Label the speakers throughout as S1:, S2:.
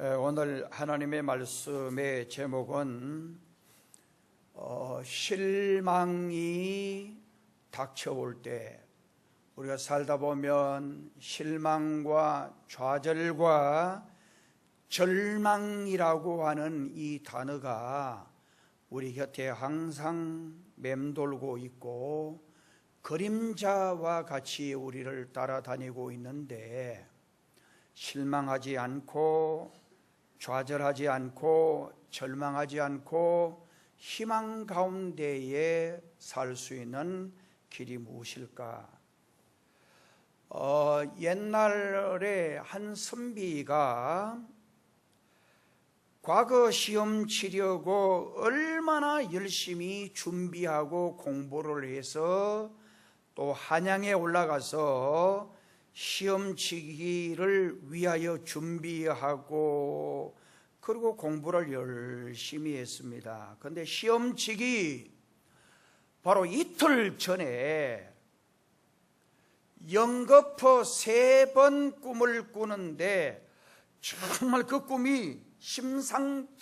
S1: 오늘 하나님의 말씀의 제목은 실망이 닥쳐올 때, 우리가 살다 보면 실망과 좌절과 절망이라고 하는 이 단어가 우리 곁에 항상 맴돌고 있고 그림자와 같이 우리를 따라다니고 있는데, 실망하지 않고 좌절하지 않고 절망하지 않고 희망 가운데에 살 수 있는 길이 무엇일까? 옛날에 한 선비가 과거 시험 치려고 얼마나 열심히 준비하고 공부를 해서 또 한양에 올라가서 시험 치기를 위하여 준비하고 그리고 공부를 열심히 했습니다. 그런데 시험 치기 바로 이틀 전에 연거푸 3번 꿈을 꾸는데 정말 그 꿈이 심상치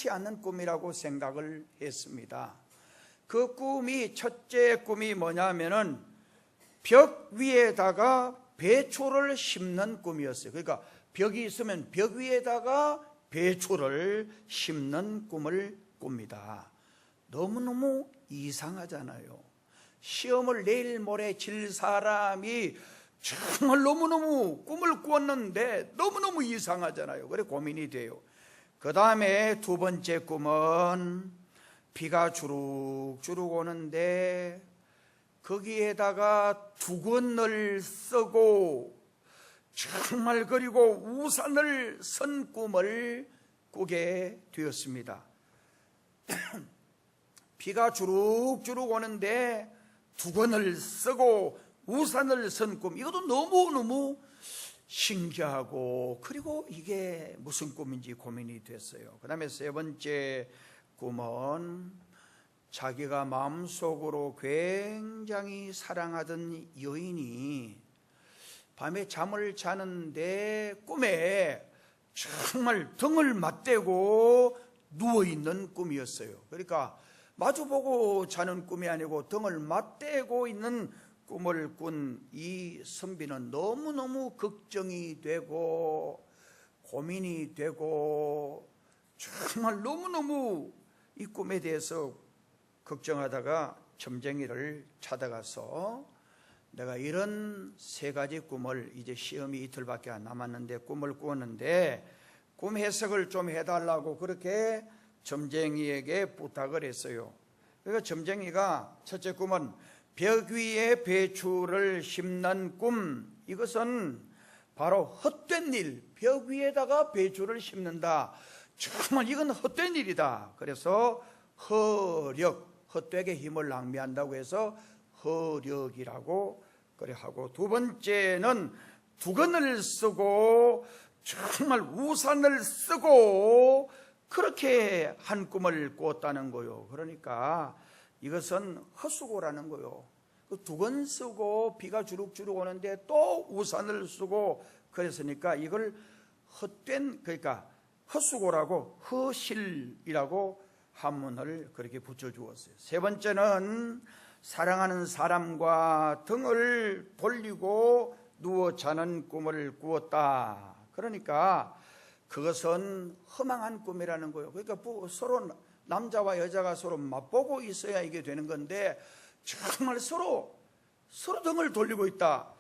S1: 않은 꿈이라고 생각을 했습니다. 그 꿈이, 첫째 꿈이 뭐냐면은 벽 위에다가 배초를 심는 꿈이었어요. 그러니까 벽이 있으면 벽 위에다가 배초를 심는 꿈을 꿉니다. 너무너무 이상하잖아요. 시험을 내일 모레 칠 사람이 정말 너무너무 꿈을 꾸었는데 너무너무 이상하잖아요. 그래 고민이 돼요. 그 다음에 두 번째 꿈은 비가 주룩주룩 오는데 거기에다가 두건을 쓰고 정말 그리고 우산을 선 꿈을 꾸게 되었습니다. 비가 주룩주룩 오는데 두건을 쓰고 우산을 선 꿈, 이것도 너무너무 신기하고 그리고 이게 무슨 꿈인지 고민이 됐어요. 그 다음에 세 번째 꿈은 자기가 마음속으로 굉장히 사랑하던 여인이 밤에 잠을 자는데 꿈에 정말 등을 맞대고 누워있는 꿈이었어요. 그러니까 마주보고 자는 꿈이 아니고 등을 맞대고 있는 꿈을 꾼 이 선비는 너무너무 걱정이 되고 고민이 되고 정말 너무너무 이 꿈에 대해서 걱정하다가 점쟁이를 찾아가서 내가 이런 3가지 꿈을, 이제 시험이 이틀밖에 안 남았는데 꿈을 꾸었는데 꿈 해석을 좀 해달라고 그렇게 점쟁이에게 부탁을 했어요. 그러니까 점쟁이가 첫째 꿈은 벽 위에 배추를 심는 꿈, 이것은 바로 헛된 일, 벽 위에다가 배추를 심는다, 정말 이건 헛된 일이다. 그래서 헛되게 힘을 낭비한다고 해서 허력이라고 그래 하고, 두 번째는 두건을 쓰고 정말 우산을 쓰고 그렇게 한 꿈을 꾸었다는 거요. 그러니까 이것은 헛수고라는 거요. 두건 쓰고 비가 주룩주룩 오는데 또 우산을 쓰고 그랬으니까 이걸 헛된, 그러니까 헛수고라고 허실이라고 한문을 그렇게 붙여주었어요. 세 번째는 사랑하는 사람과 등을 돌리고 누워 자는 꿈을 꾸었다. 그러니까 그것은 허망한 꿈이라는 거예요. 그러니까 서로 남자와 여자가 서로 맞보고 있어야 이게 되는 건데 정말 서로 등을 돌리고 있다.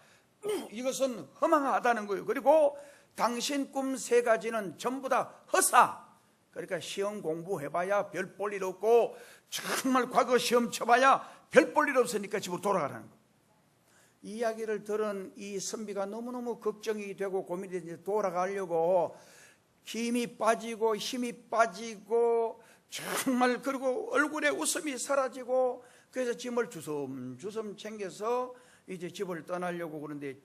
S1: 이것은 허망하다는 거예요. 그리고 당신 꿈 3가지는 전부 다 허사. 그러니까 시험 공부해봐야 별 볼 일 없고 정말 과거 시험 쳐봐야 별 볼 일 없으니까 집으로 돌아가라는 거예요. 이 이야기를 들은 이 선비가 너무너무 걱정이 되고 고민이 되는데 돌아가려고 힘이 빠지고 정말, 그리고 얼굴에 웃음이 사라지고 그래서 짐을 주섬주섬 챙겨서 이제 집을 떠나려고 그러는데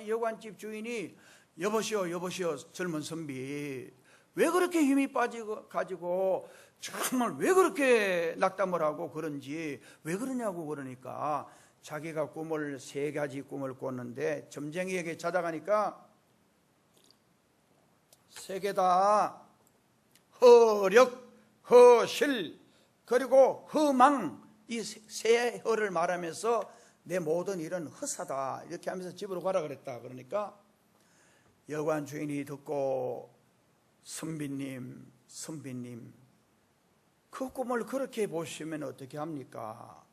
S1: 여관집 주인이 여보시오 젊은 선비, 왜 그렇게 힘이 가지고 정말 왜 그렇게 낙담을 하고 그런지 왜 그러냐고 그러니까 자기가 3가지 꿈을 꿨는데 점쟁이에게 찾아가니까 세 개 다 허력, 허실, 그리고 허망, 이 세 허를 말하면서 내 모든 일은 허사다 이렇게 하면서 집으로 가라 그랬다. 그러니까 여관 주인이 듣고 선비님 그 꿈을 그렇게 보시면 어떻게 합니까?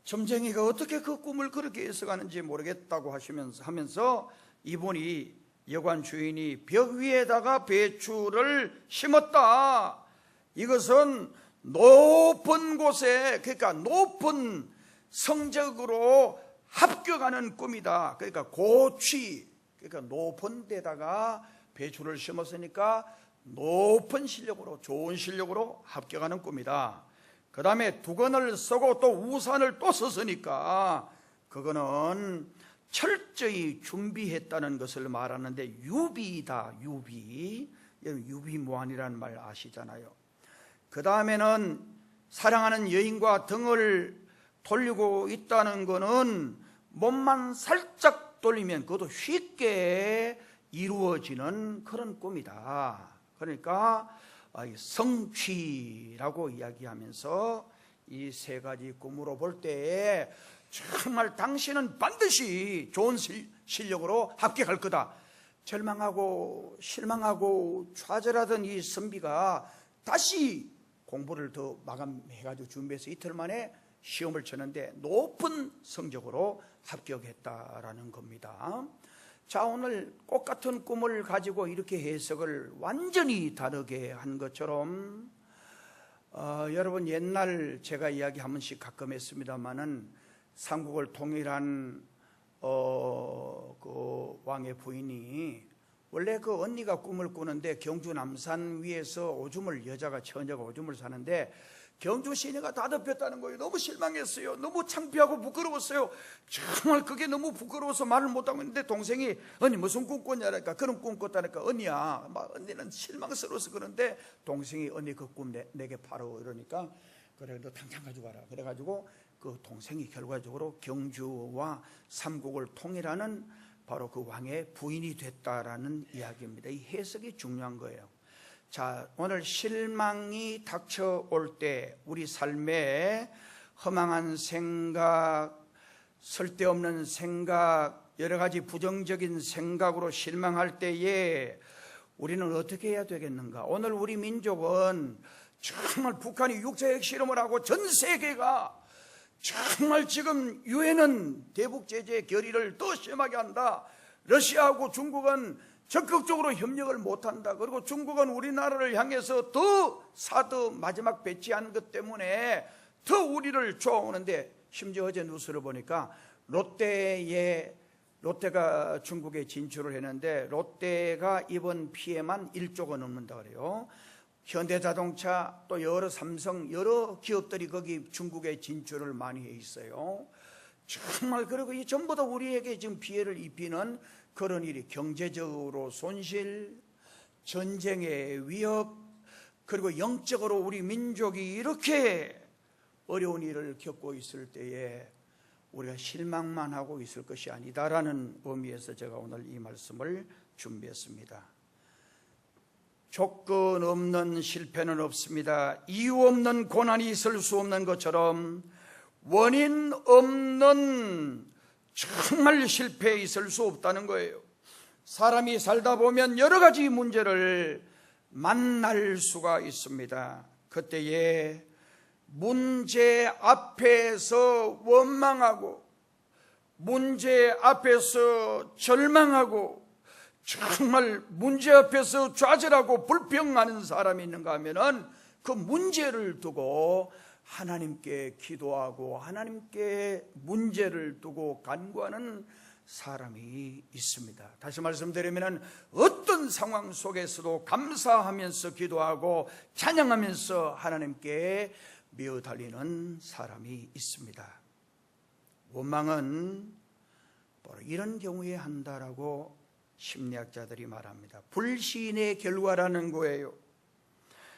S1: 점쟁이가 어떻게 그 꿈을 그렇게 해석하는지 모르겠다고 하면서 이분이 여관 주인이 벽 위에다가 배추를 심었다. 이것은 높은 곳에, 그러니까 높은 성적으로 합격하는 꿈이다. 그러니까 고취, 그러니까 높은 데다가 배추를 심었으니까 높은 실력으로, 좋은 실력으로 합격하는 꿈이다. 그 다음에 두건을 쓰고 또 우산을 또 썼으니까 그거는 철저히 준비했다는 것을 말하는데 유비다. 유비무환이라는 말 아시잖아요. 그 다음에는 사랑하는 여인과 등을 돌리고 있다는 것은 몸만 살짝 돌리면 그것도 쉽게 이루어지는 그런 꿈이다. 그러니까 성취라고 이야기하면서 이 세 가지 꿈으로 볼 때에 정말 당신은 반드시 좋은 실력으로 합격할 거다. 절망하고 실망하고 좌절하던 이 선비가 다시 공부를 더 마감해가지고 준비해서 이틀 만에 시험을 쳤는데 높은 성적으로 합격했다라는 겁니다. 자, 오늘 꽃 같은 꿈을 가지고 이렇게 해석을 완전히 다르게 한 것처럼 여러분 옛날 제가 이야기 한 번씩 가끔 했습니다마는 삼국을 통일한 그 왕의 부인이 원래 그 언니가 꿈을 꾸는데 경주 남산 위에서 오줌을, 여자가 처녀가 오줌을 사는데 경주 시내가 다 덮였다는 거예요. 너무 실망했어요. 너무 창피하고 부끄러웠어요. 정말 그게 너무 부끄러워서 말을 못하고 있는데 동생이 언니 무슨 꿈 꿨냐니까 그런 꿈 꿨다니까 언니야 언니는 실망스러워서 그런데 동생이 언니 그 꿈 내게 바로 이러니까 그래 너 당장 가져가라. 그래가지고 그 동생이 결과적으로 경주와 삼국을 통일하는 바로 그 왕의 부인이 됐다라는 이야기입니다. 이 해석이 중요한 거예요. 자, 오늘 실망이 닥쳐올 때 우리 삶에 허망한 생각, 쓸데없는 생각, 여러 가지 부정적인 생각으로 실망할 때에 우리는 어떻게 해야 되겠는가? 오늘 우리 민족은 정말 북한이 육자 핵실험을 하고 전 세계가 정말 지금 유엔은 대북 제재 결의를 더 심하게 한다. 러시아하고 중국은 적극적으로 협력을 못한다. 그리고 중국은 우리나라를 향해서 더 사드 마지막 배치한 것 때문에 더 우리를 좋아오는데 심지어 어제 뉴스를 보니까 롯데가 중국에 진출을 했는데 롯데가 이번 피해만 1조가 넘는다 그래요. 현대자동차 또 여러 삼성 여러 기업들이 거기 중국에 진출을 많이 해 있어요. 정말 그리고 이 전부 다 우리에게 지금 피해를 입히는 그런 일이 경제적으로 손실, 전쟁의 위협, 그리고 영적으로 우리 민족이 이렇게 어려운 일을 겪고 있을 때에 우리가 실망만 하고 있을 것이 아니다라는 의미에서 제가 오늘 이 말씀을 준비했습니다. 조건 없는 실패는 없습니다. 이유 없는 고난이 있을 수 없는 것처럼 원인 없는 정말 실패에 있을 수 없다는 거예요. 사람이 살다 보면 여러 가지 문제를 만날 수가 있습니다. 그때에 문제 앞에서 원망하고 문제 앞에서 절망하고 정말 문제 앞에서 좌절하고 불평하는 사람이 있는가 하면은 그 문제를 두고 하나님께 기도하고 하나님께 문제를 두고 간구하는 사람이 있습니다. 다시 말씀드리면 어떤 상황 속에서도 감사하면서 기도하고 찬양하면서 하나님께 미어 달리는 사람이 있습니다. 원망은 바로 이런 경우에 한다라고 심리학자들이 말합니다. 불신의 결과라는 거예요.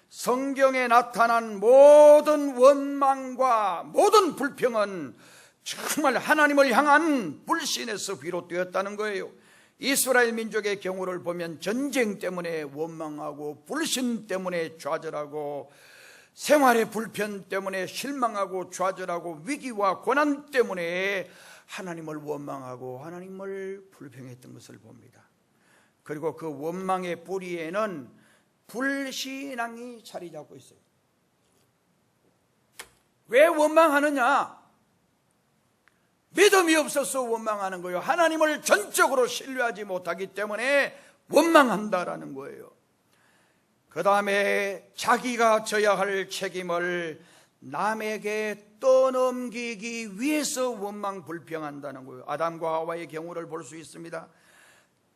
S1: 성경에 나타난 모든 원망과 모든 불평은 정말 하나님을 향한 불신에서 비롯되었다는 거예요. 이스라엘 민족의 경우를 보면 전쟁 때문에 원망하고 불신 때문에 좌절하고 생활의 불편 때문에 실망하고 좌절하고 위기와 고난 때문에 하나님을 원망하고 하나님을 불평했던 것을 봅니다. 그리고 그 원망의 뿌리에는 불신앙이 자리 잡고 있어요. 왜 원망하느냐? 믿음이 없어서 원망하는 거예요. 하나님을 전적으로 신뢰하지 못하기 때문에 원망한다라는 거예요. 그 다음에 자기가 져야 할 책임을 남에게 떠넘기기 위해서 원망 불평한다는 거예요. 아담과 하와의 경우를 볼 수 있습니다.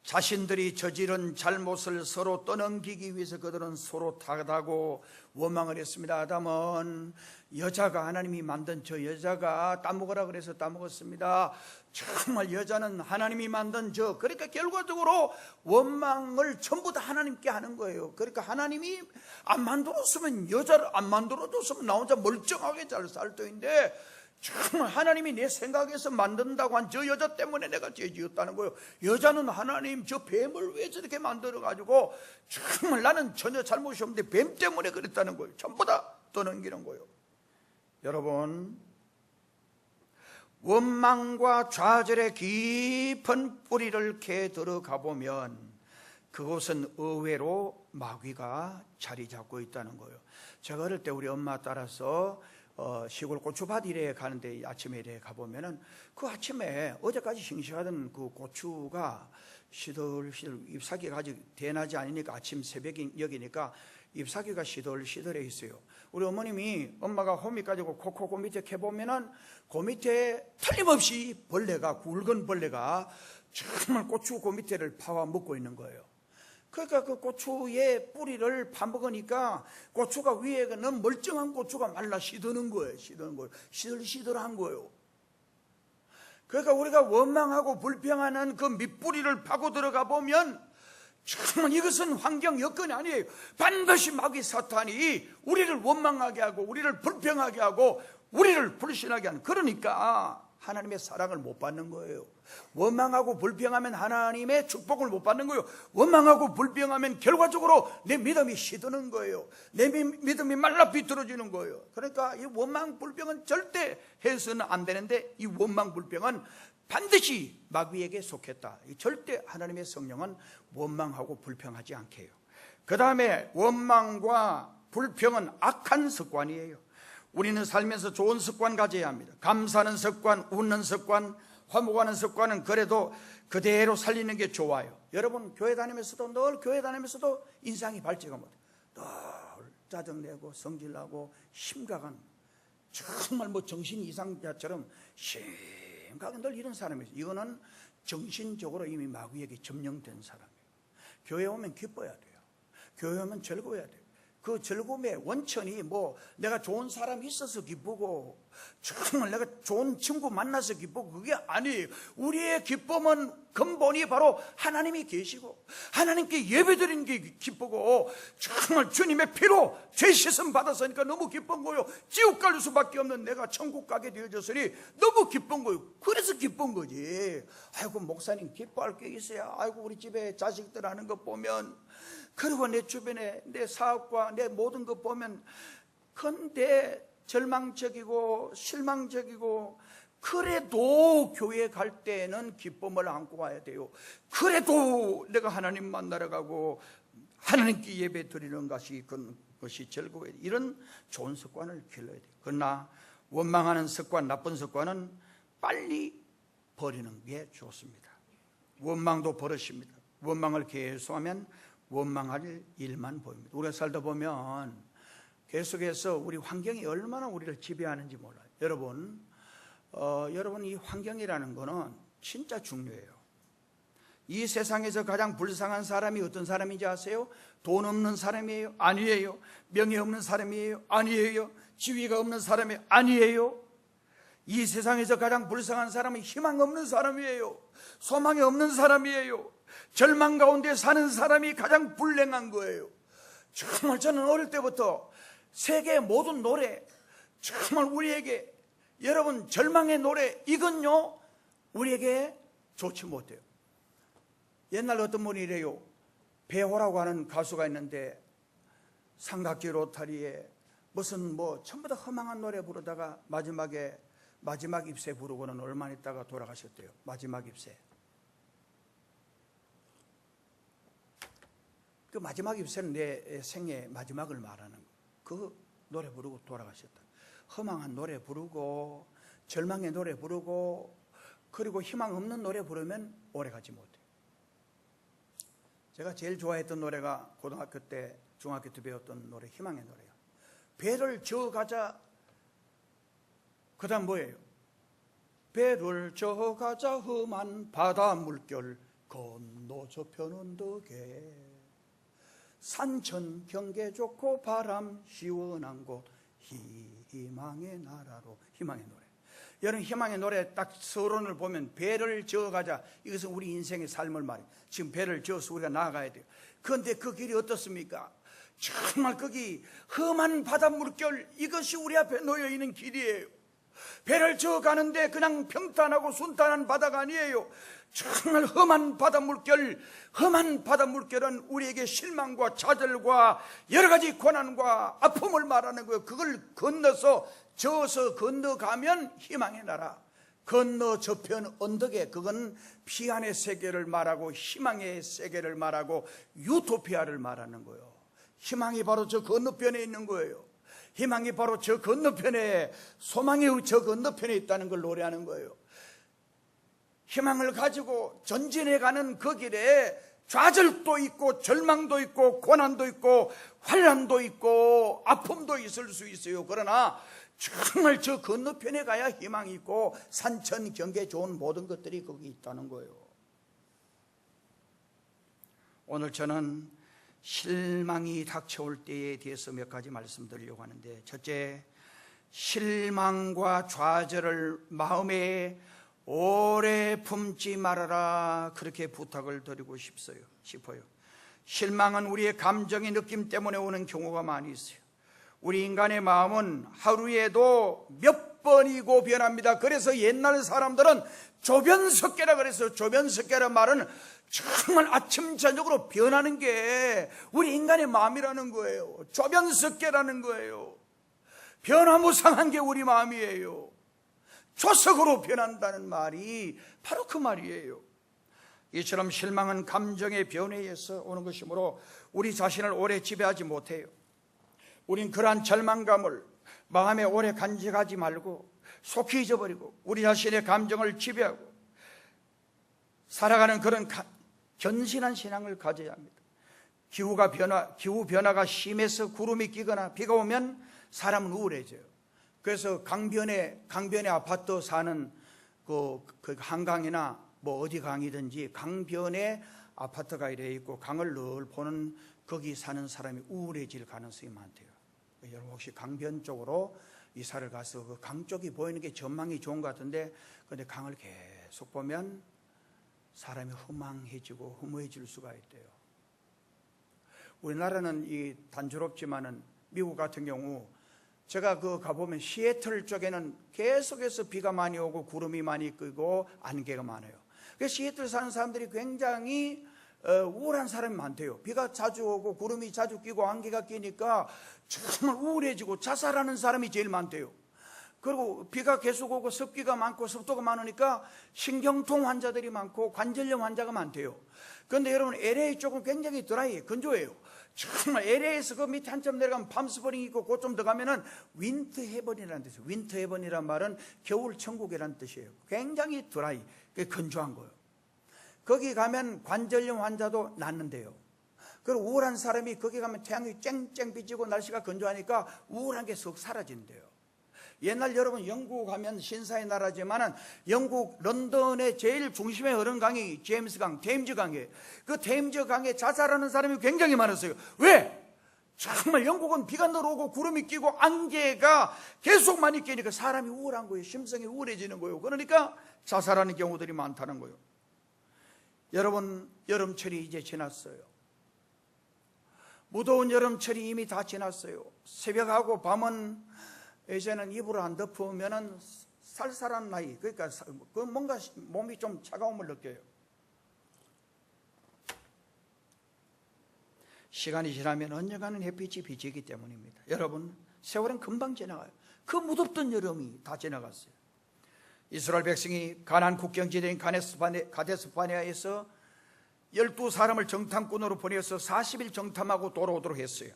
S1: 자신들이 저지른 잘못을 서로 떠넘기기 위해서 그들은 서로 탓하고 원망을 했습니다. 아담은 여자가 하나님이 만든 저 여자가 따먹으라 그래서 따먹었습니다. 정말 여자는 하나님이 만든 그러니까 결과적으로 원망을 전부 다 하나님께 하는 거예요. 그러니까 하나님이 안 만들었으면, 여자를 안 만들어줬으면 나 혼자 멀쩡하게 잘 살 터인데 정말 하나님이 내 생각에서 만든다고 한 저 여자 때문에 내가 죄 지었다는 거예요. 여자는 하나님 저 뱀을 왜 저렇게 만들어가지고 정말 나는 전혀 잘못이 없는데 뱀 때문에 그랬다는 거예요. 전부 다 떠넘기는 거예요. 여러분, 원망과 좌절의 깊은 뿌리를 캐 들어가 보면 그곳은 의외로 마귀가 자리 잡고 있다는 거예요. 제가 어릴 때 우리 엄마 따라서 시골 고추밭 일에 가는데 아침에 일에 가보면은 그 아침에 어제까지 싱싱하던 그 고추가 시들시들 잎사귀가 아직 대나지 않으니까 아침 새벽이니까 잎사귀가 시들시들해 있어요. 우리 어머님이 엄마가 호미 가지고 콕콕 그 밑에 캐보면은 그 밑에 틀림없이 벌레가, 굵은 벌레가 정말 고추 그 밑에를 파와 먹고 있는 거예요. 그러니까 그 고추의 뿌리를 파먹으니까 고추가 위에는 멀쩡한 고추가 말라 시드는 거예요. 시들시들한 거예요. 그러니까 우리가 원망하고 불평하는 그 밑뿌리를 파고 들어가 보면 정말 이것은 환경 여건이 아니에요. 반드시 마귀 사탄이 우리를 원망하게 하고 우리를 불평하게 하고 우리를 불신하게 하는, 그러니까 하나님의 사랑을 못 받는 거예요. 원망하고 불평하면 하나님의 축복을 못 받는 거예요. 원망하고 불평하면 결과적으로 내 믿음이 시드는 거예요. 내 믿음이 말라 비틀어지는 거예요. 그러니까 이 원망 불평은 절대 해서는 안 되는데 이 원망 불평은 반드시 마귀에게 속했다. 절대 하나님의 성령은 원망하고 불평하지 않게 해요. 그 다음에 원망과 불평은 악한 습관이에요. 우리는 살면서 좋은 습관 가져야 합니다. 감사하는 습관, 웃는 습관, 화목하는 습관은 그래도 그대로 살리는 게 좋아요. 여러분 교회 다니면서도 늘 교회 다니면서도 인상이 밝지가 못해요. 늘 짜증내고 성질나고 심각한, 정말 뭐 정신 이상자처럼 심각하게 늘 이런 사람이에요. 이거는 정신적으로 이미 마귀에게 점령된 사람이에요. 교회 오면 기뻐야 돼요. 교회 오면 즐거워야 돼요. 그 즐거움의 원천이 뭐 내가 좋은 사람이 있어서 기쁘고 정말 내가 좋은 친구 만나서 기쁘고 그게 아니에요. 우리의 기쁨은 근본이 바로 하나님이 계시고 하나님께 예배드리는 게 기쁘고 정말 주님의 피로 죄 씻음 받았으니까 너무 기쁜 거예요. 지옥 갈 수밖에 없는 내가 천국 가게 되어졌으니 너무 기쁜 거예요. 그래서 기쁜 거지. 아이고 목사님 기뻐할 게 있어야, 아이고 우리 집에 자식들 하는 거 보면, 그리고 내 주변에 내 사업과 내 모든 것 보면 근데 절망적이고 실망적이고, 그래도 교회 갈 때는 기쁨을 안고 와야 돼요. 그래도 내가 하나님 만나러 가고 하나님께 예배 드리는 것이 즐거워요. 이런 좋은 습관을 길러야 돼요. 그러나 원망하는 습관, 나쁜 습관은 빨리 버리는 게 좋습니다. 원망도 버릇입니다. 원망을 계속하면 원망할 일만 보입니다. 우리가 살다 보면 계속해서 우리 환경이 얼마나 우리를 지배하는지 몰라요. 여러분 이 환경이라는 거는 진짜 중요해요. 이 세상에서 가장 불쌍한 사람이 어떤 사람인지 아세요? 돈 없는 사람이에요? 아니에요. 명예 없는 사람이에요? 아니에요. 지위가 없는 사람이 아니에요. 이 세상에서 가장 불쌍한 사람은 희망 없는 사람이에요. 소망이 없는 사람이에요. 절망 가운데 사는 사람이 가장 불행한 거예요. 정말 저는 어릴 때부터 세계의 모든 노래, 정말 우리에게, 여러분, 절망의 노래, 이건요 우리에게 좋지 못해요. 옛날 어떤 분이 이래요. 배호라고 하는 가수가 있는데 삼각지 로타리에 무슨 뭐 전부 다 허망한 노래 부르다가 마지막 잎새 부르고는 얼마 있다가 돌아가셨대요. 마지막 잎새. 그 마지막 잎새는 내 생의 마지막을 말하는 거. 그 노래 부르고 돌아가셨다. 허망한 노래 부르고 절망의 노래 부르고 그리고 희망 없는 노래 부르면 오래 가지 못해요. 제가 제일 좋아했던 노래가 고등학교 때 중학교 때 배웠던 노래 희망의 노래예요. 배를 저어가자. 그 다음 뭐예요? 배를 저어가자 험한 바다 물결 건너 저편 언덕에 산천 경계 좋고 바람 시원한 곳 희망의 나라로. 희망의 노래. 여러분 희망의 노래 딱 서론을 보면 배를 저어가자. 이것은 우리 인생의 삶을 말해요. 지금 배를 저어서 우리가 나아가야 돼요. 그런데 그 길이 어떻습니까? 정말 거기 험한 바다 물결, 이것이 우리 앞에 놓여 있는 길이에요. 배를 저어가는데 그냥 평탄하고 순탄한 바다가 아니에요. 정말 험한 바다 물결. 험한 바다 물결은 우리에게 실망과 좌절과 여러 가지 고난과 아픔을 말하는 거예요. 그걸 건너서 저어서 건너가면 희망의 나라. 건너 저편 언덕에, 그건 피안의 세계를 말하고 희망의 세계를 말하고 유토피아를 말하는 거예요. 희망이 바로 저 건너편에 있는 거예요. 희망이 바로 저 건너편에, 소망의 저 건너편에 있다는 걸 노래하는 거예요. 희망을 가지고 전진해 가는 그 길에 좌절도 있고 절망도 있고 고난도 있고 환난도 있고 아픔도 있을 수 있어요. 그러나 정말 저 건너편에 가야 희망이 있고 산천 경계 좋은 모든 것들이 거기 있다는 거예요. 오늘 저는 실망이 닥쳐올 때에 대해서 몇 가지 말씀드리려고 하는데, 첫째, 실망과 좌절을 마음에 오래 품지 말아라, 그렇게 부탁을 드리고 싶어요. 실망은 우리의 감정의 느낌 때문에 오는 경우가 많이 있어요. 우리 인간의 마음은 하루에도 몇 번이고 변합니다. 그래서 옛날 사람들은 조변석계라 그랬어요. 조변석계란 말은 정말 아침 저녁으로 변하는 게 우리 인간의 마음이라는 거예요. 조변석계라는 거예요. 변화무쌍한 게 우리 마음이에요. 조석으로 변한다는 말이 바로 그 말이에요. 이처럼 실망은 감정의 변화에서 오는 것이므로 우리 자신을 오래 지배하지 못해요. 우린 그러한 절망감을 마음에 오래 간직하지 말고 속히 잊어버리고 우리 자신의 감정을 지배하고 살아가는 그런 견신한 신앙을 가져야 합니다. 기후 변화가 심해서 구름이 끼거나 비가 오면 사람은 우울해져요. 그래서 강변에 아파트 사는 그 한강이나 뭐 어디 강이든지 강변에 아파트가 이래 있고 강을 늘 보는 거기 사는 사람이 우울해질 가능성이 많대요. 여러분 혹시 강변 쪽으로 이사를 가서 그 강 쪽이 보이는 게 전망이 좋은 것 같은데, 그런데 강을 계속 보면 사람이 허망해지고 허무해질 수가 있대요. 우리나라는 이 단조롭지만은 미국 같은 경우 제가 가보면 시애틀 쪽에는 계속해서 비가 많이 오고 구름이 많이 끼고 안개가 많아요. 그래서 시애틀 사는 사람들이 굉장히 우울한 사람이 많대요. 비가 자주 오고 구름이 자주 끼고 안개가 끼니까 정말 우울해지고 자살하는 사람이 제일 많대요. 그리고 비가 계속 오고 습기가 많고 습도가 많으니까 신경통 환자들이 많고 관절염 환자가 많대요. 그런데 여러분 LA 쪽은 굉장히 드라이해요. 건조해요. 정말 LA에서 그 밑에 한참 내려가면 팜스프링 있고 그좀 더 가면은 윈터 헤븐이라는 뜻이에요. 윈터 헤븐이란 말은 겨울 천국이라는 뜻이에요. 굉장히 드라이, 건조한 거예요. 거기 가면 관절염 환자도 낫는데요. 그리고 우울한 사람이 거기 가면 태양이 쨍쨍 비치고 날씨가 건조하니까 우울한 게 썩 사라진대요. 옛날 여러분 영국 가면 신사의 나라지만은 영국 런던의 제일 중심에 흐르는 강이 제임스 강, 테임즈 강이에요. 그 테임즈 강에 자살하는 사람이 굉장히 많았어요. 왜? 정말 영국은 비가 늘어오고 구름이 끼고 안개가 계속 많이 끼니까 사람이 우울한 거예요. 심성이 우울해지는 거예요. 그러니까 자살하는 경우들이 많다는 거예요. 여러분 여름철이 이제 지났어요. 무더운 여름철이 이미 다 지났어요. 새벽하고 밤은 이제는 이불을 안 덮으면은 쌀쌀한 나이, 그러니까 뭔가 몸이 좀 차가움을 느껴요. 시간이 지나면 언젠가는 햇빛이 비치기 때문입니다. 여러분, 세월은 금방 지나가요. 그 무덥던 여름이 다 지나갔어요. 이스라엘 백성이 가나안 국경지대인 가데스 바네아에서 12사람을 정탐꾼으로 보내서 40일 정탐하고 돌아오도록 했어요.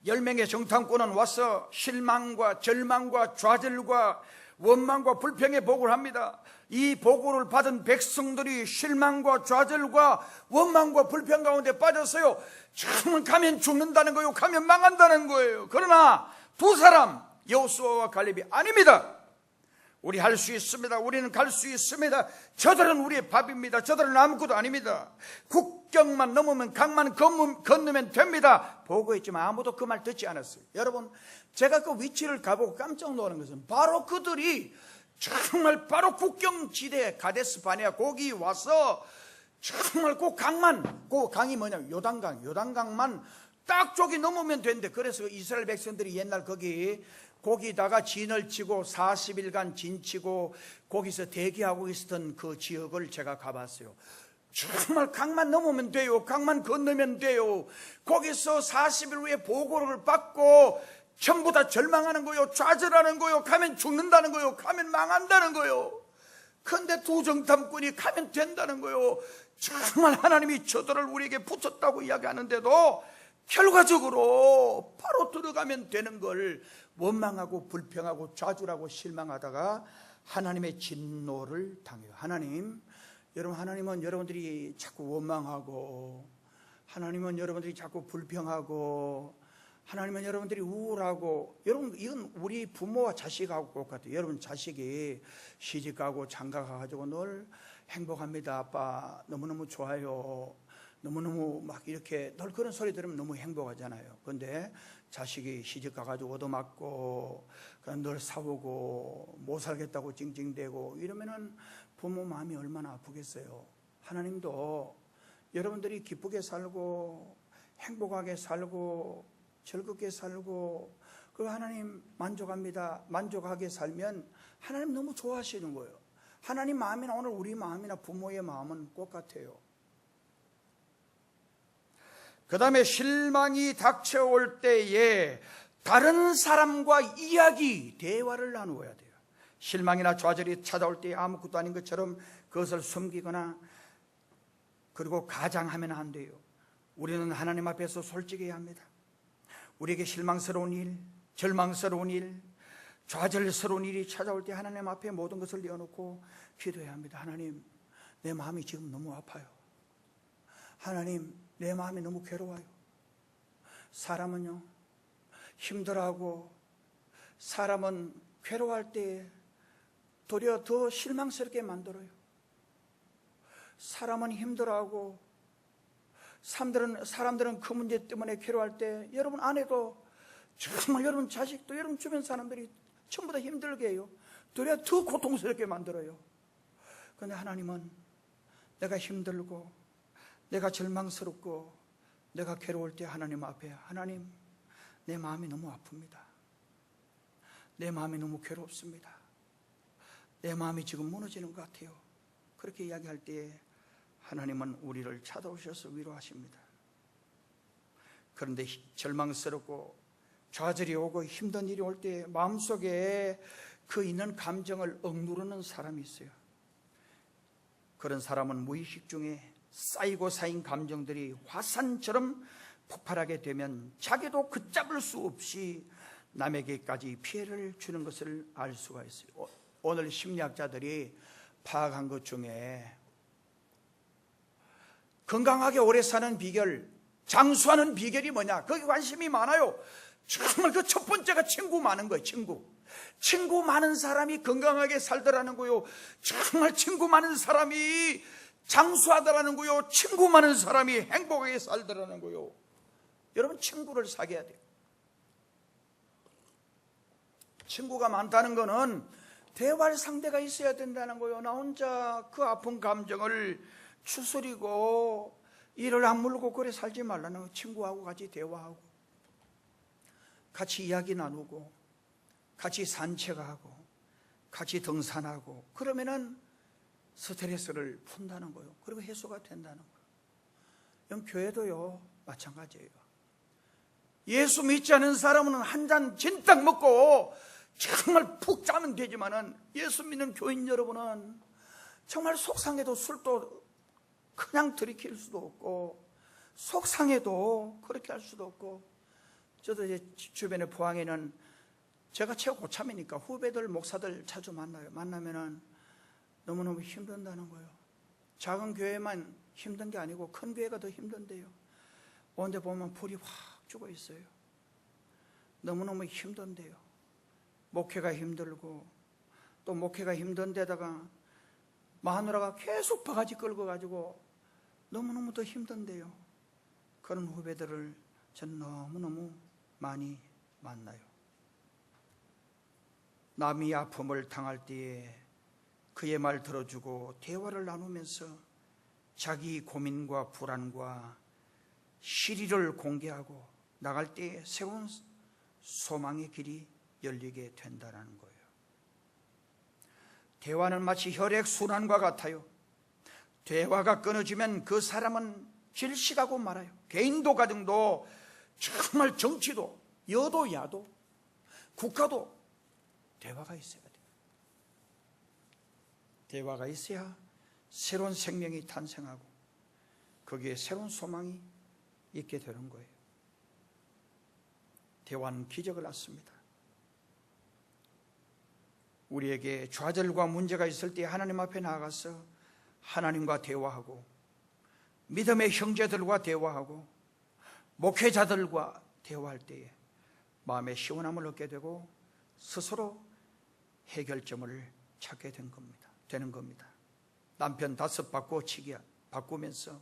S1: 10명의 정탐꾼은 와서 실망과 절망과 좌절과 원망과 불평의 보고를 합니다. 이 보고를 받은 백성들이 실망과 좌절과 원망과 불평 가운데 빠졌어요. 정말 가면 죽는다는 거예요. 가면 망한다는 거예요. 그러나 두 사람, 여호수아와 갈렙이 아닙니다. 우리 할 수 있습니다. 우리는 갈 수 있습니다. 저들은 우리의 밥입니다. 저들은 아무것도 아닙니다. 국경만 넘으면 강만 건너면 됩니다. 보고했지만 아무도 그 말 듣지 않았어요. 여러분, 제가 그 위치를 가보고 깜짝 놀란 것은 바로 그들이 정말 바로 국경지대 가데스 바네아 거기 와서 정말 그 강만, 그 강이 뭐냐면 요단강만 딱 저기 넘으면 된대. 그래서 이스라엘 백성들이 옛날 거기다가 진을 치고 40일간 진치고 거기서 대기하고 있었던 그 지역을 제가 가봤어요. 정말 강만 넘으면 돼요. 강만 건너면 돼요. 거기서 40일 후에 보고를 받고 전부 다 절망하는 거요, 좌절하는 거요, 가면 죽는다는 거요, 가면 망한다는 거요. 그런데 두 정탐꾼이 가면 된다는 거요. 정말 하나님이 저들을 우리에게 붙였다고 이야기하는데도 결과적으로 바로 들어가면 되는 걸 원망하고 불평하고 좌절하고 실망하다가 하나님의 진노를 당해요. 하나님은 여러분들이 자꾸 원망하고, 하나님은 여러분들이 자꾸 불평하고, 하나님은 여러분들이 우울하고, 여러분 이건 우리 부모와 자식하고 똑같아요. 여러분 자식이 시집가고 장가가가지고 늘 행복합니다. 아빠 너무너무 좋아요. 너무너무 막 이렇게 늘 그런 소리 들으면 너무 행복하잖아요. 그런데 자식이 시집 가가지고 얻어맞고 늘 싸우고 못 살겠다고 찡찡대고 이러면은 부모 마음이 얼마나 아프겠어요. 하나님도 여러분들이 기쁘게 살고 행복하게 살고 즐겁게 살고 그 하나님 만족합니다. 만족하게 살면 하나님 너무 좋아하시는 거예요. 하나님 마음이나 오늘 우리 마음이나 부모의 마음은 똑같아요. 그 다음에 실망이 닥쳐올 때에 다른 사람과 대화를 나누어야 돼요. 실망이나 좌절이 찾아올 때 아무것도 아닌 것처럼 그것을 숨기거나 그리고 가장하면 안 돼요. 우리는 하나님 앞에서 솔직해야 합니다. 우리에게 실망스러운 일, 절망스러운 일, 좌절스러운 일이 찾아올 때 하나님 앞에 모든 것을 내어놓고 기도해야 합니다. 하나님, 내 마음이 지금 너무 아파요. 하나님, 내 마음이 너무 괴로워요. 사람은요, 힘들어하고 사람은 괴로워할 때 도리어 더 실망스럽게 만들어요. 사람은 힘들어하고 사람들은 그 문제 때문에 괴로워할 때 여러분 아내도 정말 여러분 자식도 여러분 주변 사람들이 전부 다 힘들게 해요. 도리어 더 고통스럽게 만들어요. 그런데 하나님은 내가 힘들고 내가 절망스럽고 내가 괴로울 때 하나님 앞에 하나님 내 마음이 너무 아픕니다. 내 마음이 너무 괴롭습니다. 내 마음이 지금 무너지는 것 같아요. 그렇게 이야기할 때 하나님은 우리를 찾아오셔서 위로하십니다. 그런데 절망스럽고 좌절이 오고 힘든 일이 올 때 마음속에 그 있는 감정을 억누르는 사람이 있어요. 그런 사람은 무의식 중에 쌓이고 쌓인 감정들이 화산처럼 폭발하게 되면 자기도 걷잡을 수 없이 남에게까지 피해를 주는 것을 알 수가 있어요. 오늘 심리학자들이 파악한 것 중에 건강하게 오래 사는 비결, 장수하는 비결이 뭐냐? 거기 관심이 많아요. 정말 그 첫 번째가 친구 많은 거예요. 친구 많은 사람이 건강하게 살더라는 거요. 정말 친구 많은 사람이 장수하더라는 거요. 친구 많은 사람이 행복하게 살더라는 거요. 여러분 친구를 사귀어야 돼요. 친구가 많다는 거는 대화할 상대가 있어야 된다는 거요. 나 혼자 그 아픈 감정을 추스리고 이를 악물고 그래 살지 말라는 거예요. 친구하고 같이 대화하고 같이 이야기 나누고 같이 산책하고 같이 등산하고 그러면은 스트레스를 푼다는 거예요. 그리고 해소가 된다는 거예요. 교회도요 마찬가지예요. 예수 믿지 않은 사람은 한 잔 진딱 먹고 정말 푹 자면 되지만은 예수 믿는 교인 여러분은 정말 속상해도 술도 그냥 들이킬 수도 없고, 속상해도 그렇게 할 수도 없고. 저도 이제 주변에 포항에는 제가 최고 고참이니까 후배들 목사들 자주 만나요. 만나면은 너무너무 힘든다는 거예요. 작은 교회만 힘든 게 아니고 큰 교회가 더 힘든데요. 온데 보면 불이 확 죽어 있어요. 너무너무 힘든데요. 목회가 힘들고, 또 목회가 힘든 데다가 마누라가 계속 바가지 끌고 가지고 너무너무 더 힘든데요. 그런 후배들을 저는 너무너무 많이 만나요. 남이 아픔을 당할 때에 그의 말 들어주고 대화를 나누면서 자기 고민과 불안과 시리를 공개하고 나갈 때에 새로운 소망의 길이 열리게 된다는 거예요. 대화는 마치 혈액순환과 같아요. 대화가 끊어지면 그 사람은 질식하고 말아요. 개인도 가정도 정말 정치도 여도 야도 국가도 대화가 있어야 돼요. 대화가 있어야 새로운 생명이 탄생하고 거기에 새로운 소망이 있게 되는 거예요. 대화는 기적을 낳습니다. 우리에게 좌절과 문제가 있을 때 하나님 앞에 나아가서 하나님과 대화하고, 믿음의 형제들과 대화하고, 목회자들과 대화할 때에 마음의 시원함을 얻게 되고 스스로 해결점을 찾게 되는 겁니다. 남편 5 바꾸면서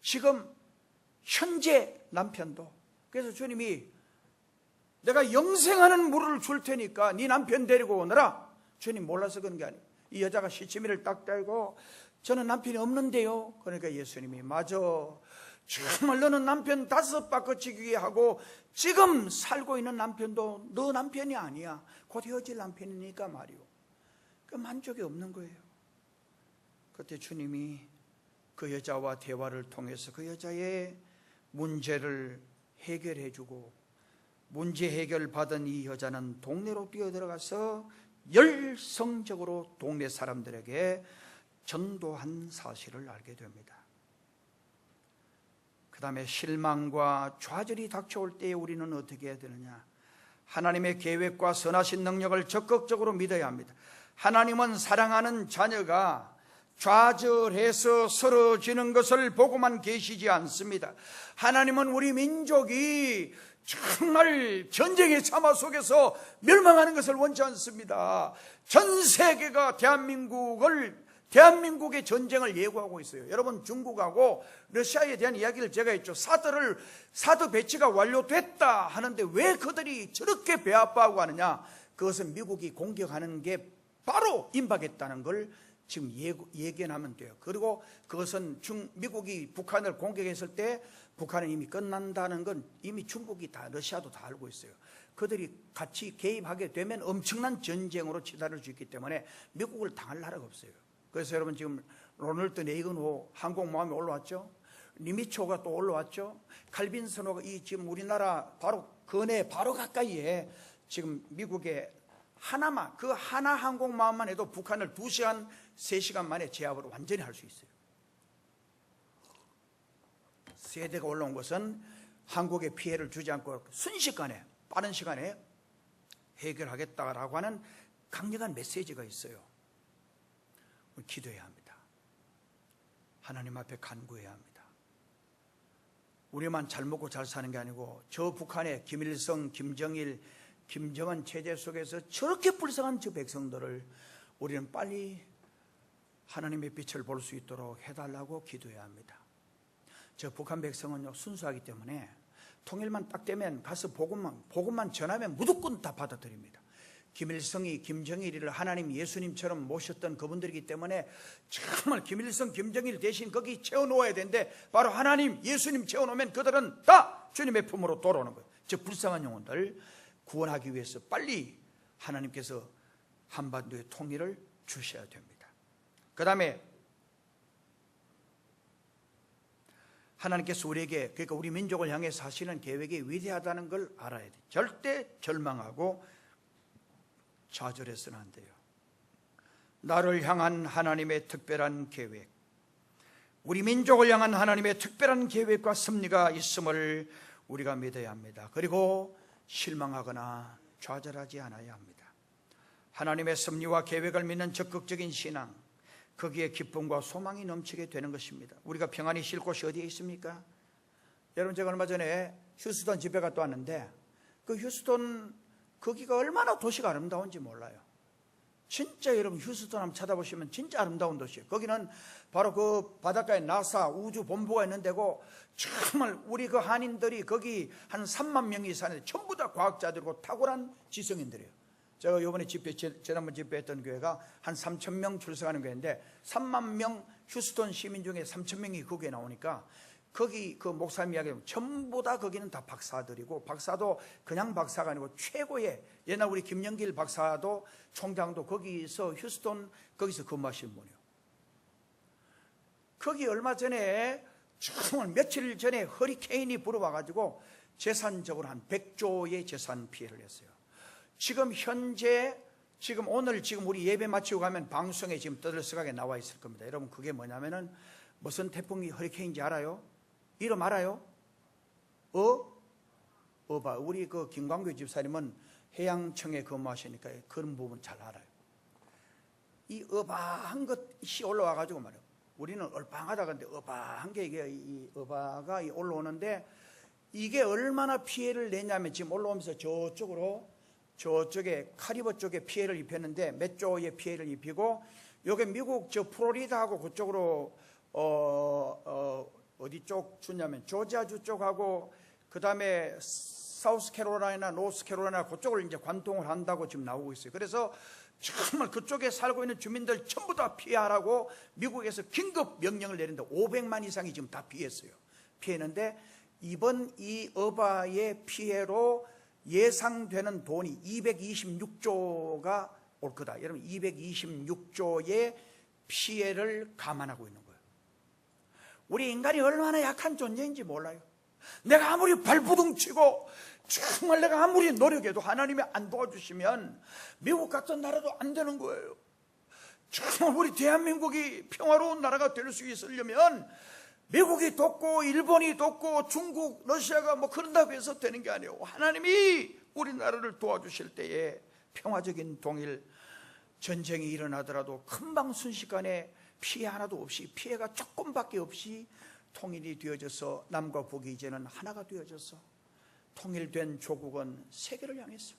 S1: 지금 현재 남편도, 그래서 주님이 내가 영생하는 물을 줄 테니까 네 남편 데리고 오너라. 주님 몰라서 그런 게 아니에요. 이 여자가 시치미를 딱 대고 저는 남편이 없는데요. 그러니까 예수님이 맞아, 정말 너는 남편 5 바꿔치기 하고 지금 살고 있는 남편도 너 남편이 아니야. 곧 헤어질 남편이니까 말이오. 그 만족이 없는 거예요. 그때 주님이 그 여자와 대화를 통해서 그 여자의 문제를 해결해 주고, 문제 해결 받은 이 여자는 동네로 뛰어들어가서 열성적으로 동네 사람들에게 전도한 사실을 알게 됩니다. 그 다음에 실망과 좌절이 닥쳐올 때에 우리는 어떻게 해야 되느냐? 하나님의 계획과 선하신 능력을 적극적으로 믿어야 합니다. 하나님은 사랑하는 자녀가 좌절해서 쓰러지는 것을 보고만 계시지 않습니다. 하나님은 우리 민족이 정말 전쟁의 참화 속에서 멸망하는 것을 원치 않습니다. 전 세계가 대한민국의 전쟁을 예고하고 있어요. 여러분, 중국하고 러시아에 대한 이야기를 제가 했죠. 사드 배치가 완료됐다 하는데 왜 그들이 저렇게 배 아파하고 하느냐? 그것은 미국이 공격하는 게 바로 임박했다는 걸 지금 예견하면 돼요. 그리고 그것은 미국이 북한을 공격했을 때 북한은 이미 끝난다는 건 이미 중국이 다, 러시아도 다 알고 있어요. 그들이 같이 개입하게 되면 엄청난 전쟁으로 치달을 수 있기 때문에 미국을 당할 나라가 없어요. 그래서 여러분, 지금 로널드 레이건호 항공모함이 올라왔죠. 니미츠호가 또 올라왔죠. 칼빈선호가 지금 우리나라 바로 근해 바로 가까이에 지금 미국의 하나만, 그 하나 항공모함만 해도 북한을 2시간 3시간 만에 제압을 완전히 할 수 있어요. 세대가 올라온 것은 한국에 피해를 주지 않고 순식간에, 빠른 시간에 해결하겠다라고 하는 강력한 메시지가 있어요. 기도해야 합니다. 하나님 앞에 간구해야 합니다. 우리만 잘 먹고 잘 사는 게 아니고 저 북한의 김일성, 김정일, 김정은 체제 속에서 저렇게 불쌍한 저 백성들을 우리는 빨리 하나님의 빛을 볼 수 있도록 해달라고 기도해야 합니다. 저 북한 백성은요, 순수하기 때문에 통일만 딱 되면 가서 복음만 전하면 무조건 다 받아들입니다. 김일성이 김정일을 하나님 예수님처럼 모셨던 그분들이기 때문에 정말 김일성 김정일 대신 거기 채워놓아야 되는데 바로 하나님 예수님 채워놓으면 그들은 다 주님의 품으로 돌아오는 거예요. 저 불쌍한 영혼들 구원하기 위해서 빨리 하나님께서 한반도의 통일을 주셔야 됩니다. 그 다음에 하나님께서 우리에게, 그러니까 우리 민족을 향해서 하시는 계획이 위대하다는 걸 알아야 돼. 절대 절망하고 좌절해서는 안 돼요. 나를 향한 하나님의 특별한 계획, 우리 민족을 향한 하나님의 특별한 계획과 섭리가 있음을 우리가 믿어야 합니다. 그리고 실망하거나 좌절하지 않아야 합니다. 하나님의 섭리와 계획을 믿는 적극적인 신앙, 거기에 기쁨과 소망이 넘치게 되는 것입니다. 우리가 평안히 쉴 곳이 어디에 있습니까? 여러분, 제가 얼마 전에 휴스턴 집회 갔다 왔는데 그 휴스턴 거기가 얼마나 도시가 아름다운지 몰라요. 진짜 여러분, 휴스턴 한번 찾아보시면 진짜 아름다운 도시예요. 거기는 바로 그 바닷가에 나사 우주 본부가 있는 데고, 정말 우리 그 한인들이 거기 한 3만 명이 사는데 전부 다 과학자들이고 탁월한 지성인들이에요. 제가 이번에 집회, 지난번 집회했던 교회가 한 3천 명 출석하는 교회인데 3만 명 휴스턴 시민 중에 3천 명이 거기에 나오니까, 거기 그 목사님 이야기하면 전부 다 거기는 다 박사들이고, 박사도 그냥 박사가 아니고 최고의, 옛날 우리 김영길 박사도 총장도 거기서 휴스턴 거기서 근무하신 분이에요. 거기 얼마 전에, 정말 며칠 전에 허리케인이 불어와가지고 재산적으로 한 100조의 재산 피해를 했어요. 지금 현재, 오늘 우리 예배 마치고 가면 방송에 지금 떠들썩하게 나와 있을 겁니다. 여러분, 그게 뭐냐면은 무슨 태풍이 허리케인인지 알아요? 이름 알아요? 어바. 우리 그 김광규 집사님은 해양청에 근무하시니까 그런 부분 잘 알아요. 이 어바한 것이 올라와가지고 말이에요. 우리는 얼빵하다 근데 어바한 게, 이게 이 어바가 올라오는데, 이게 얼마나 피해를 내냐면 지금 올라오면서 저쪽에 카리브 쪽에 피해를 입혔는데 몇 조의 피해를 입히고, 요게 미국 저 플로리다하고 그쪽으로 어디 쪽 주냐면 조지아주 쪽하고, 그 다음에 사우스캐롤라이나 노스캐롤라이나 그쪽을 이제 관통을 한다고 지금 나오고 있어요. 그래서 정말 그쪽에 살고 있는 주민들 전부 다 피하라고 미국에서 긴급 명령을 내린다. 500만 이상이 지금 다 피했는데, 이번 이 어바의 피해로 예상되는 돈이 226조가 올 거다. 여러분, 226조의 피해를 감안하고 있는 거예요. 우리 인간이 얼마나 약한 존재인지 몰라요. 내가 아무리 발부둥치고 정말 내가 아무리 노력해도 하나님이 안 도와주시면 미국 같은 나라도 안 되는 거예요. 정말 우리 대한민국이 평화로운 나라가 될 수 있으려면 미국이 돕고 일본이 돕고 중국, 러시아가 뭐 그런다고 해서 되는 게 아니에요. 하나님이 우리나라를 도와주실 때에 평화적인 통일, 전쟁이 일어나더라도 금방 순식간에 피해 하나도 없이, 피해가 조금밖에 없이 통일이 되어져서 남과 북이 이제는 하나가 되어져서 통일된 조국은 세계를 향했어요.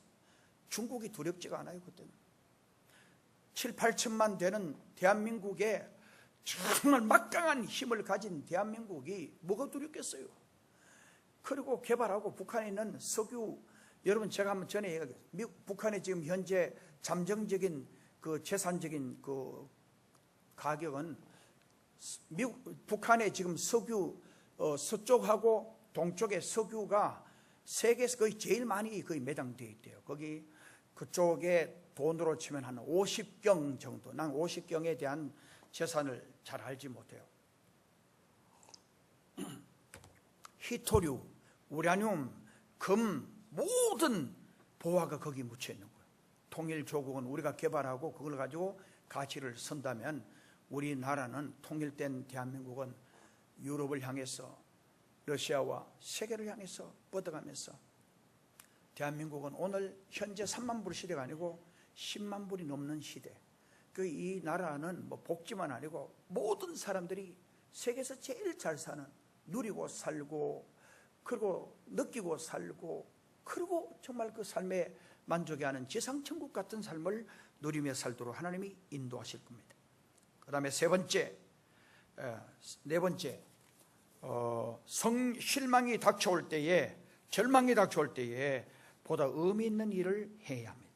S1: 중국이 두렵지가 않아요. 그때는 7, 8천만 되는 대한민국에 정말 막강한 힘을 가진 대한민국이 뭐가 두렵겠어요. 그리고 개발하고 북한에 있는 석유, 여러분 제가 한번 전에 얘기했어요. 북한의 지금 현재 잠정적인 그 재산적인 그 가격은 북한의 지금 석유 서쪽하고 동쪽의 석유가 세계에서 거의 제일 많이 거의 매장되어 있대요. 거기 그쪽에 돈으로 치면 한 50경 정도. 난 50경에 대한 재산을 잘 알지 못해요. 히토류, 우라늄, 금, 모든 보화가 거기 묻혀 있는 거예요. 통일조국은 우리가 개발하고 그걸 가지고 가치를 선다면, 우리나라는 통일된 대한민국은 유럽을 향해서, 러시아와 세계를 향해서 뻗어가면서, 대한민국은 오늘 현재 3만 불 시대가 아니고 10만 불이 넘는 시대. 이 나라는 뭐 복지만 아니고 모든 사람들이 세계에서 제일 잘 사는, 누리고 살고 그리고 느끼고 살고 그리고 정말 그 삶에 만족해 하는 지상천국 같은 삶을 누리며 살도록 하나님이 인도하실 겁니다. 그 다음에 네 번째, 실망이 닥쳐올 때에, 절망이 닥쳐올 때에 보다 의미 있는 일을 해야 합니다.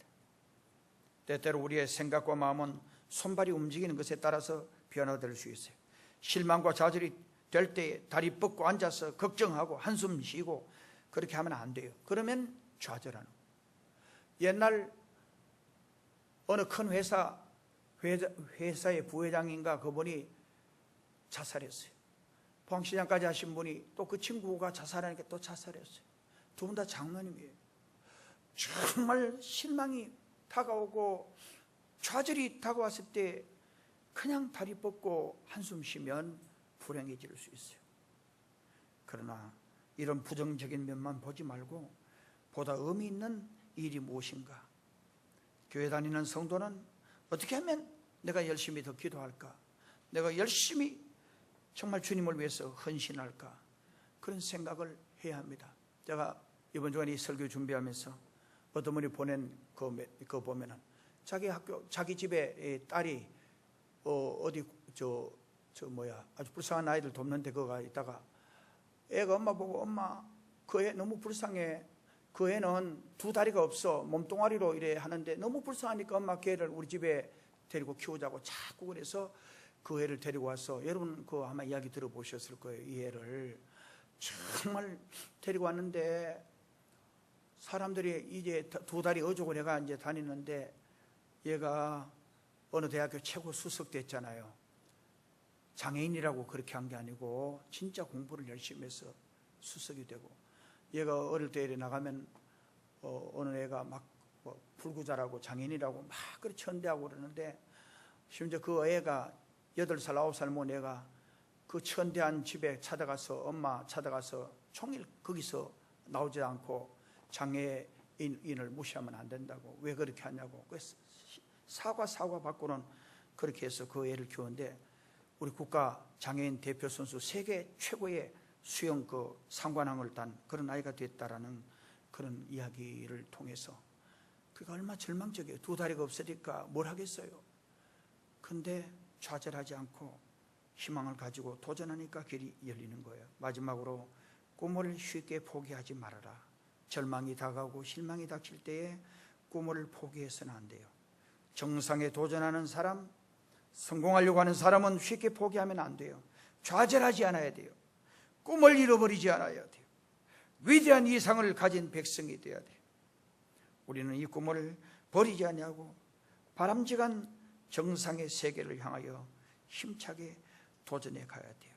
S1: 때때로 우리의 생각과 마음은 손발이 움직이는 것에 따라서 변화될 수 있어요. 실망과 좌절이 될 때에 다리 뻗고 앉아서 걱정하고 한숨 쉬고 그렇게 하면 안 돼요. 그러면 좌절하는 거예요. 옛날 어느 큰 회사의 부회장인가 그분이 자살했어요. 포항시장까지 하신 분이 또 그 친구가 자살하니까 또 자살했어요. 두 분 다 장로님이에요. 정말 실망이 다가오고 좌절이 다가왔을 때 그냥 다리 뻗고 한숨 쉬면 불행해질 수 있어요. 그러나 이런 부정적인 면만 보지 말고 보다 의미 있는 일이 무엇인가? 교회 다니는 성도는 어떻게 하면 내가 열심히 더 기도할까? 내가 열심히 정말 주님을 위해서 헌신할까? 그런 생각을 해야 합니다. 제가 이번 주간에 이 설교 준비하면서 어떤 분이 보낸 그거 보면은 자기 학교, 자기 집에 딸이 어디 아주 불쌍한 아이들 돕는데 거가 있다가 애가 엄마 보고 엄마 그 애 너무 불쌍해. 그 애는 두 다리가 없어. 몸뚱아리로 이래 하는데 너무 불쌍하니까 엄마 걔를 우리 집에 데리고 키우자고 자꾸 그래서 그 애를 데리고 와서 여러분 그 아마 이야기 들어보셨을 거예요. 이 애를 정말 데리고 왔는데 사람들이 이제 두 다리 어족을 해가 이제 다니는데 얘가 어느 대학교 최고 수석 됐잖아요. 장애인이라고 그렇게 한 게 아니고 진짜 공부를 열심히 해서 수석이 되고 얘가 어릴 때 이래 나가면 어느 애가 막 불구자라고 장애인이라고 막 그렇게 천대하고 그러는데 심지어 그 애가 8살 9살 먹은 애가 그 천대한 집에 찾아가서 엄마 찾아가서 종일 거기서 나오지 않고 장애인을 무시하면 안 된다고 왜 그렇게 하냐고 사과 받고는 그렇게 해서 그 애를 키우는데 우리 국가 장애인 대표 선수 세계 최고의 수영 그 상관왕을 딴 그런 아이가 됐다라는 그런 이야기를 통해서 그가 얼마나 절망적이에요. 두 다리가 없으니까 뭘 하겠어요. 근데 좌절하지 않고 희망을 가지고 도전하니까 길이 열리는 거예요. 마지막으로 꿈을 쉽게 포기하지 말아라. 절망이 다가오고 실망이 닥칠 때에 꿈을 포기해서는 안 돼요. 정상에 도전하는 사람, 성공하려고 하는 사람은 쉽게 포기하면 안 돼요. 좌절하지 않아야 돼요. 꿈을 잃어버리지 않아야 돼요. 위대한 이상을 가진 백성이 되어야 돼요. 우리는 이 꿈을 버리지 않냐고 바람직한 정상의 세계를 향하여 힘차게 도전해 가야 돼요.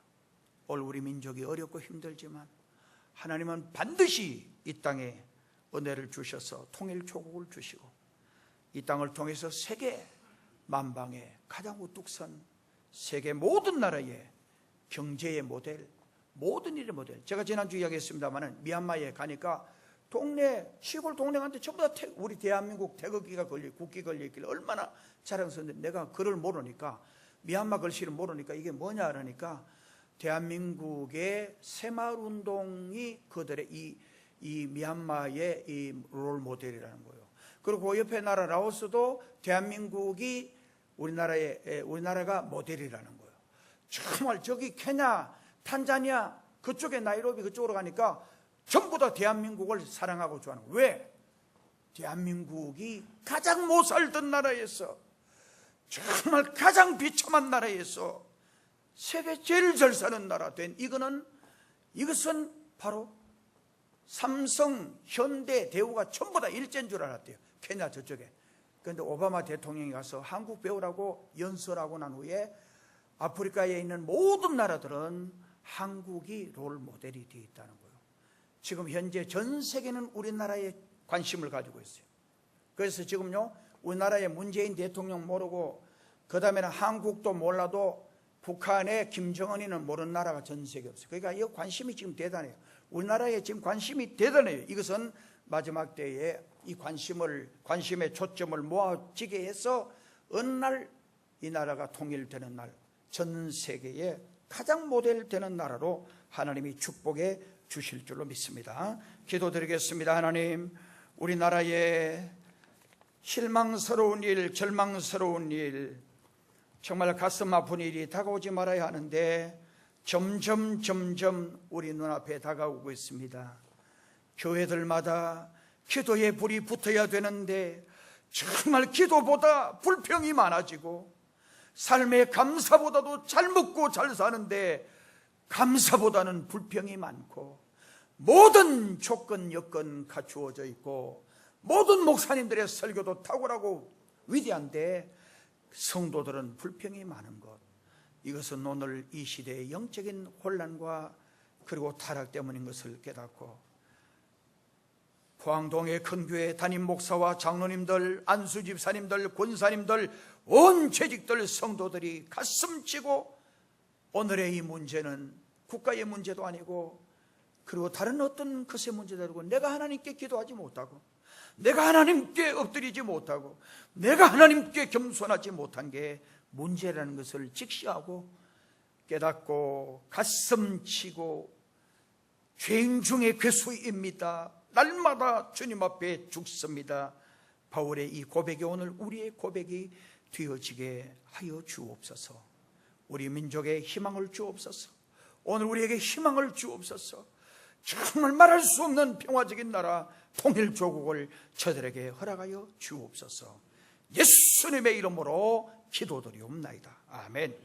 S1: 오늘 우리 민족이 어렵고 힘들지만 하나님은 반드시 이 땅에 은혜를 주셔서 통일조국을 주시고 이 땅을 통해서 세계 만방에 가장 우뚝 선 세계 모든 나라의 경제의 모델, 모든 일의 모델. 제가 지난주 이야기했습니다만 미얀마에 가니까 동네 시골 동네 갔는데 전부 다 우리 대한민국 태극기가 국기 걸려있길래 얼마나 자랑스러운데 내가 글을 모르니까 미얀마 글씨를 모르니까 이게 뭐냐 그러니까 대한민국의 새마을운동이 그들의 이 미얀마의 이 롤 모델이라는 거예요. 그리고 옆에 나라 라오스도 대한민국이 우리나라가 모델이라는 거예요. 정말 저기 케냐, 탄자니아 그쪽에 나이로비 그쪽으로 가니까 전부 다 대한민국을 사랑하고 좋아하는 거예요. 왜? 대한민국이 가장 못 살던 나라에서 정말 가장 비참한 나라에서 세계 제일 잘 사는 나라 된 이것은 바로 삼성, 현대, 대우가 전부 다 일제인 줄 알았대요. 케냐 저쪽에. 그런데 오바마 대통령이 가서 한국 배우라고 연설하고 난 후에 아프리카에 있는 모든 나라들은 한국이 롤 모델이 되어 있다는 거예요. 지금 현재 전 세계는 우리나라에 관심을 가지고 있어요. 그래서 지금요 우리나라의 문재인 대통령 모르고 그 다음에는 한국도 몰라도 북한의 김정은이는 모르는 나라가 전 세계에 없어요. 그러니까 이 관심이 지금 대단해요. 우리나라에 지금 관심이 대단해요. 이것은 마지막 때에 이 관심의 초점을 모아지게 해서 어느 날 이 나라가 통일되는 날 전 세계에 가장 모델 되는 나라로 하나님이 축복해 주실 줄로 믿습니다. 기도드리겠습니다. 하나님, 우리나라의 실망스러운 일, 절망스러운 일, 정말 가슴 아픈 일이 다가오지 말아야 하는데 점점 우리 눈앞에 다가오고 있습니다. 교회들마다 기도의 불이 붙어야 되는데 정말 기도보다 불평이 많아지고 삶의 감사보다도 잘 먹고 잘 사는데 감사보다는 불평이 많고 모든 조건 여건 갖추어져 있고 모든 목사님들의 설교도 탁월하고 위대한데 성도들은 불평이 많은 것, 이것은 오늘 이 시대의 영적인 혼란과 그리고 타락 때문인 것을 깨닫고, 포항동의 큰 교회 담임 목사와 장로님들, 안수 집사님들, 권사님들, 온 재직들, 성도들이 가슴치고, 오늘의 이 문제는 국가의 문제도 아니고 그리고 다른 어떤 것의 문제도 아니고, 내가 하나님께 기도하지 못하고, 내가 하나님께 엎드리지 못하고, 내가 하나님께 겸손하지 못한 게 문제라는 것을 직시하고 깨닫고 가슴치고, 죄인 중에 괴수입니다, 날마다 주님 앞에 죽습니다. 바울의 이 고백이 오늘 우리의 고백이 되어지게 하여 주옵소서. 우리 민족의 희망을 주옵소서. 오늘 우리에게 희망을 주옵소서. 정말 말할 수 없는 평화적인 나라 통일조국을 저들에게 허락하여 주옵소서. 예수님의 이름으로 기도드리옵나이다. 아멘.